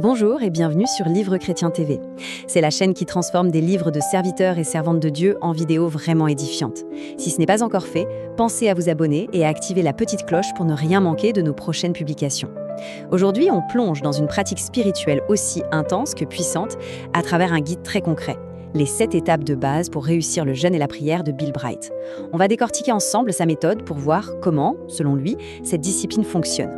Bonjour et bienvenue sur Livre Chrétien TV. C'est la chaîne qui transforme des livres de serviteurs et servantes de Dieu en vidéos vraiment édifiantes. Si ce n'est pas encore fait, pensez à vous abonner et à activer la petite cloche pour ne rien manquer de nos prochaines publications. Aujourd'hui, on plonge dans une pratique spirituelle aussi intense que puissante à travers un guide très concret. Les 7 étapes de base pour réussir le jeûne et la prière de Bill Bright. On va décortiquer ensemble sa méthode pour voir comment, selon lui, cette discipline fonctionne.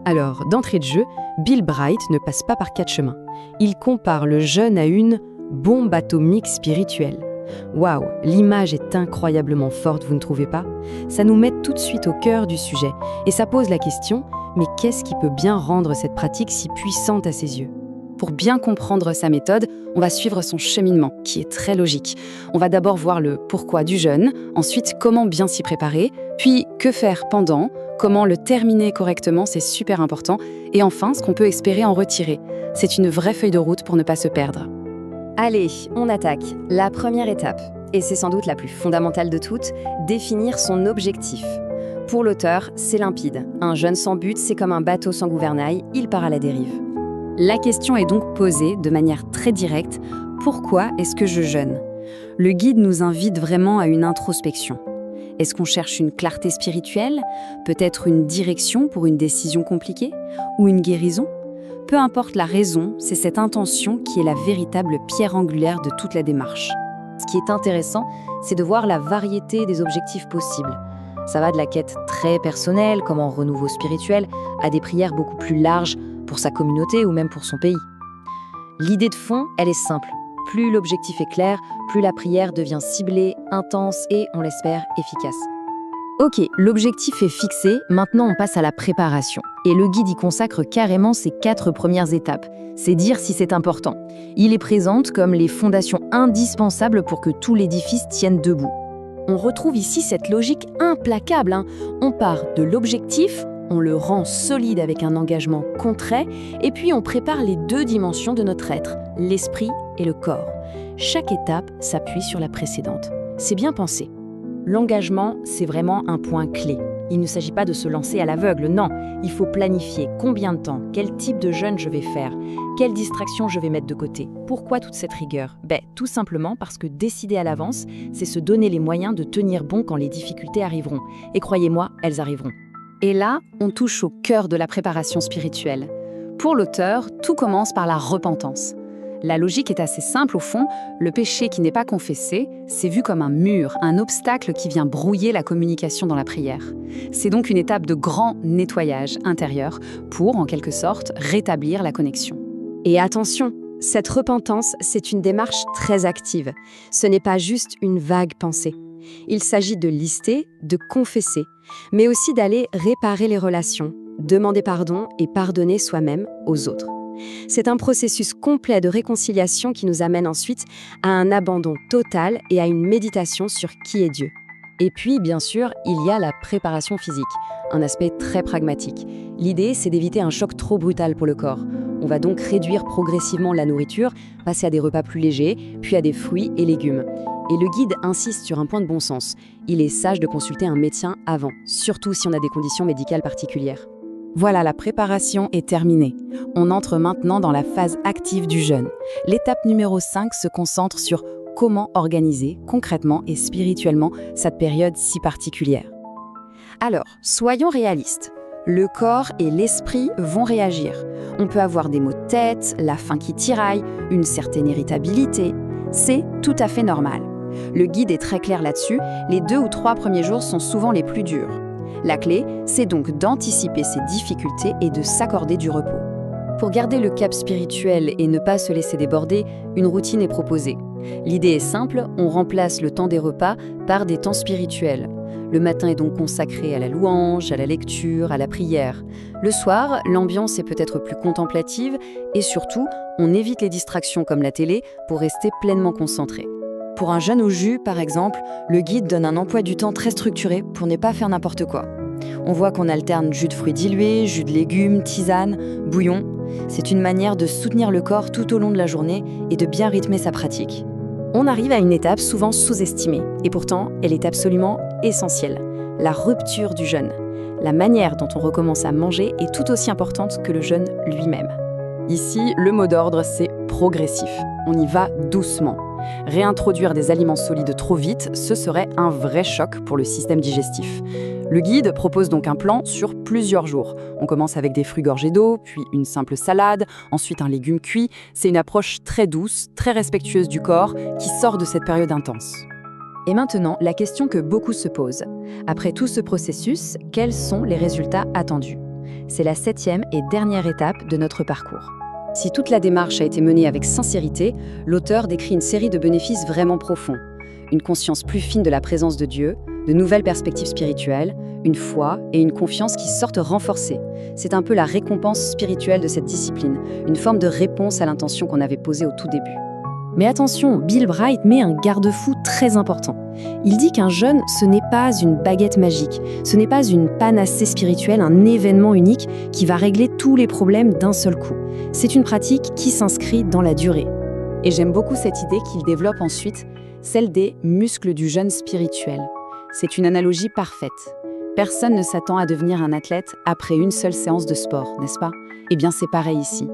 Alors, d'entrée de jeu, Bill Bright ne passe pas par 4 chemins. Il compare le jeûne à une bombe atomique spirituelle. Waouh, l'image est incroyablement forte, vous ne trouvez pas? Ça nous met tout de suite au cœur du sujet. Et ça pose la question, mais qu'est-ce qui peut bien rendre cette pratique si puissante à ses yeux? Pour bien comprendre sa méthode, on va suivre son cheminement, qui est très logique. On va d'abord voir le pourquoi du jeûne, ensuite comment bien s'y préparer, puis que faire pendant, comment le terminer correctement, c'est super important, et enfin ce qu'on peut espérer en retirer. C'est une vraie feuille de route pour ne pas se perdre. Allez, on attaque. La première étape, et c'est sans doute la plus fondamentale de toutes, définir son objectif. Pour l'auteur, c'est limpide. Un jeûne sans but, c'est comme un bateau sans gouvernail, il part à la dérive. La question est donc posée de manière très directe, pourquoi est-ce que je jeûne? Le guide nous invite vraiment à une introspection. Est-ce qu'on cherche une clarté spirituelle? Peut-être une direction pour une décision compliquée? Ou une guérison? Peu importe la raison, c'est cette intention qui est la véritable pierre angulaire de toute la démarche. Ce qui est intéressant, c'est de voir la variété des objectifs possibles. Ça va de la quête très personnelle, comme en renouveau spirituel, à des prières beaucoup plus larges pour sa communauté ou même pour son pays. L'idée de fond, elle est simple. Plus l'objectif est clair, plus la prière devient ciblée, intense et, on l'espère, efficace. Ok, l'objectif est fixé, maintenant on passe à la préparation. Et le guide y consacre carrément ces 4 premières étapes. C'est dire si c'est important. Il les présente comme les fondations indispensables pour que tout l'édifice tienne debout. On retrouve ici cette logique implacable. On part de l'objectif, on le rend solide avec un engagement concret, et puis on prépare les 2 dimensions de notre être, l'esprit et le corps. Chaque étape s'appuie sur la précédente. C'est bien pensé. L'engagement, c'est vraiment un point clé. Il ne s'agit pas de se lancer à l'aveugle, non. Il faut planifier combien de temps, quel type de jeûne je vais faire, quelle distraction je vais mettre de côté. Pourquoi toute cette rigueur? Tout simplement parce que décider à l'avance, c'est se donner les moyens de tenir bon quand les difficultés arriveront. Et croyez-moi, elles arriveront. Et là, on touche au cœur de la préparation spirituelle. Pour l'auteur, tout commence par la repentance. La logique est assez simple au fond, le péché qui n'est pas confessé, c'est vu comme un mur, un obstacle qui vient brouiller la communication dans la prière. C'est donc une étape de grand nettoyage intérieur pour, en quelque sorte, rétablir la connexion. Et attention, cette repentance, c'est une démarche très active. Ce n'est pas juste une vague pensée. Il s'agit de lister, de confesser, mais aussi d'aller réparer les relations, demander pardon et pardonner soi-même aux autres. C'est un processus complet de réconciliation qui nous amène ensuite à un abandon total et à une méditation sur qui est Dieu. Et puis, bien sûr, il y a la préparation physique, un aspect très pragmatique. L'idée, c'est d'éviter un choc trop brutal pour le corps. On va donc réduire progressivement la nourriture, passer à des repas plus légers, puis à des fruits et légumes. Et le guide insiste sur un point de bon sens. Il est sage de consulter un médecin avant, surtout si on a des conditions médicales particulières. Voilà, la préparation est terminée. On entre maintenant dans la phase active du jeûne. L'étape numéro 5 se concentre sur comment organiser concrètement et spirituellement cette période si particulière. Alors, soyons réalistes. Le corps et l'esprit vont réagir. On peut avoir des maux de tête, la faim qui tiraille, une certaine irritabilité. C'est tout à fait normal. Le guide est très clair là-dessus, les 2 ou 3 premiers jours sont souvent les plus durs. La clé, c'est donc d'anticiper ces difficultés et de s'accorder du repos. Pour garder le cap spirituel et ne pas se laisser déborder, une routine est proposée. L'idée est simple, on remplace le temps des repas par des temps spirituels. Le matin est donc consacré à la louange, à la lecture, à la prière. Le soir, l'ambiance est peut-être plus contemplative et surtout, on évite les distractions comme la télé pour rester pleinement concentré. Pour un jeûne au jus, par exemple, le guide donne un emploi du temps très structuré pour ne pas faire n'importe quoi. On voit qu'on alterne jus de fruits dilués, jus de légumes, tisane, bouillon. C'est une manière de soutenir le corps tout au long de la journée et de bien rythmer sa pratique. On arrive à une étape souvent sous-estimée, et pourtant, elle est absolument essentielle. La rupture du jeûne. La manière dont on recommence à manger est tout aussi importante que le jeûne lui-même. Ici, le mot d'ordre, c'est progressif. On y va doucement. Réintroduire des aliments solides trop vite, ce serait un vrai choc pour le système digestif. Le guide propose donc un plan sur plusieurs jours. On commence avec des fruits gorgés d'eau, puis une simple salade, ensuite un légume cuit. C'est une approche très douce, très respectueuse du corps, qui sort de cette période intense. Et maintenant, la question que beaucoup se posent. Après tout ce processus, quels sont les résultats attendus? C'est la 7e et dernière étape de notre parcours. Si toute la démarche a été menée avec sincérité, l'auteur décrit une série de bénéfices vraiment profonds. Une conscience plus fine de la présence de Dieu, de nouvelles perspectives spirituelles, une foi et une confiance qui sortent renforcées. C'est un peu la récompense spirituelle de cette discipline, une forme de réponse à l'intention qu'on avait posée au tout début. Mais attention, Bill Bright met un garde-fou très important. Il dit qu'un jeûne, ce n'est pas une baguette magique, ce n'est pas une panacée spirituelle, un événement unique qui va régler tous les problèmes d'un seul coup. C'est une pratique qui s'inscrit dans la durée. Et j'aime beaucoup cette idée qu'il développe ensuite, celle des muscles du jeûne spirituel. C'est une analogie parfaite. Personne ne s'attend à devenir un athlète après une seule séance de sport, n'est-ce pas? Eh bien, c'est pareil ici.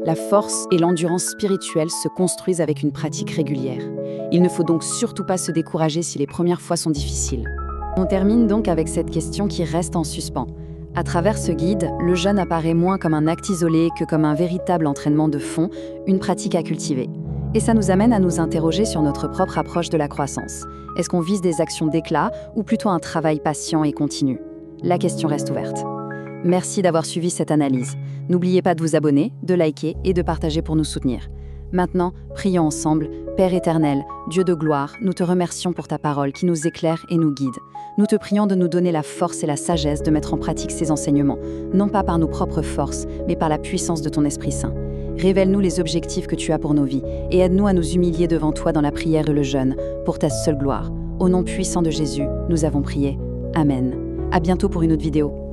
La force et l'endurance spirituelle se construisent avec une pratique régulière. Il ne faut donc surtout pas se décourager si les premières fois sont difficiles. On termine donc avec cette question qui reste en suspens. À travers ce guide, le jeûne apparaît moins comme un acte isolé que comme un véritable entraînement de fond, une pratique à cultiver. Et ça nous amène à nous interroger sur notre propre approche de la croissance. Est-ce qu'on vise des actions d'éclat ou plutôt un travail patient et continu? La question reste ouverte. Merci d'avoir suivi cette analyse. N'oubliez pas de vous abonner, de liker et de partager pour nous soutenir. Maintenant, prions ensemble. Père éternel, Dieu de gloire, nous te remercions pour ta parole qui nous éclaire et nous guide. Nous te prions de nous donner la force et la sagesse de mettre en pratique ces enseignements, non pas par nos propres forces, mais par la puissance de ton Esprit Saint. Révèle-nous les objectifs que tu as pour nos vies et aide-nous à nous humilier devant toi dans la prière et le jeûne, pour ta seule gloire. Au nom puissant de Jésus, nous avons prié. Amen. À bientôt pour une autre vidéo.